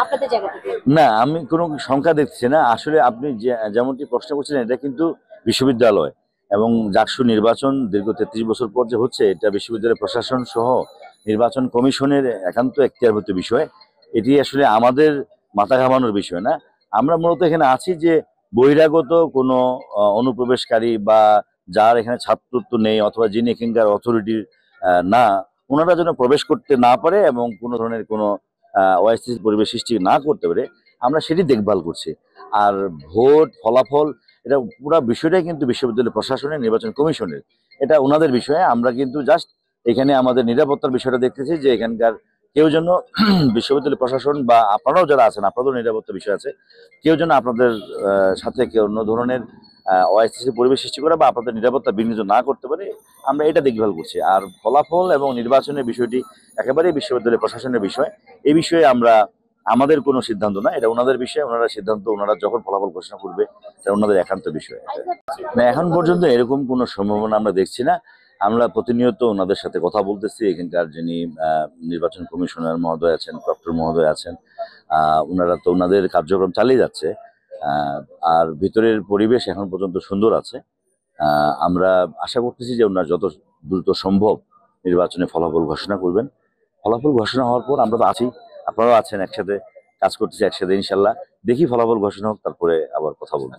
আপনাদের জায়গা থেকে? না, আমি কোনো সংখ্যা দেখছি না। আসলে আপনি যেমনটি প্রশ্ন করছেন, এটা কিন্তু বিশ্ববিদ্যালয় এবং জাকসু নির্বাচন দীর্ঘ ৩৩ বছর পর যে হচ্ছে, এটা বিশ্ববিদ্যালয় প্রশাসন সহ নির্বাচন কমিশনের একান্ত এখতিয়ারভুক্ত বিষয়। এটি আসলে আমাদের মাথা ঘামানোর বিষয় না। আমরা মূলত এখানে আছি যে বহিরাগত কোনো অনুপ্রবেশকারী বা যার এখানে ছাত্রত্ব নেই অথবা যিনি এখানকার অথরিটির না, ওনারা যেন প্রবেশ করতে না পারে এবং কোনো ধরনের কোনো অস্থিতিশীল পরিবেশ সৃষ্টি না করতে পারে, আমরা সেটি দেখভাল করছি। আর ভোট ফলাফল, এটা পুরো বিষয়টাই কিন্তু বিশ্ববিদ্যালয় প্রশাসনের, নির্বাচন কমিশনের, এটা ওনাদের বিষয়ে। আমরা কিন্তু জাস্ট এখানে আমাদের নিরাপত্তার বিষয়টা দেখতেছি যে এখানকার কেউ যেন বিশ্ববিদ্যালয় প্রশাসন বা আপনারাও যারা আছেন, আপনাদেরও নিরাপত্তা বিষয় আছে, কেউ যেন আপনাদের সাথে কেউ অন্য ধরনের অস্থিতিশীল পরিবেশ সৃষ্টি করা বা আপনাদের নিরাপত্তা বিঘ্নিত না করতে পারে, আমরা এটা দেখভাল করছি। আর ফলাফল এবং নির্বাচনের বিষয়টি একেবারেই বিশ্ববিদ্যালয় প্রশাসনের বিষয়। এই বিষয়ে আমাদের কোনো সিদ্ধান্ত না, এটা ওনাদের বিষয়। ওনারা সিদ্ধান্ত, ওনারা যখন ফলাফল ঘোষণা করবে, এটা ওনাদের একান্ত বিষয়। না, এখন পর্যন্ত এরকম কোনো সম্ভাবনা আমরা দেখছি না। আমরা প্রতিনিয়ত ওনাদের সাথে কথা বলতেছি। এখানকার যিনি নির্বাচন কমিশনার মহোদয় আছেন, প্রক্টর মহোদয় আছেন, ওনারা তো ওনাদের কার্যক্রম চালিয়ে যাচ্ছে। আর ভিতরের পরিবেশ এখন পর্যন্ত সুন্দর আছে। আমরা আশা করতেছি যে ওনারা যত দ্রুত সম্ভব নির্বাচনে ফলাফল ঘোষণা করবেন। ফলাফল ঘোষণা হওয়ার পর আমরা তো আছি, আপনারাও আছেন, একসাথে কাজ করতেছি একসাথে, ইনশাল্লাহ দেখি ফলাফল ঘোষণা হোক, তারপরে আবার কথা বলবো।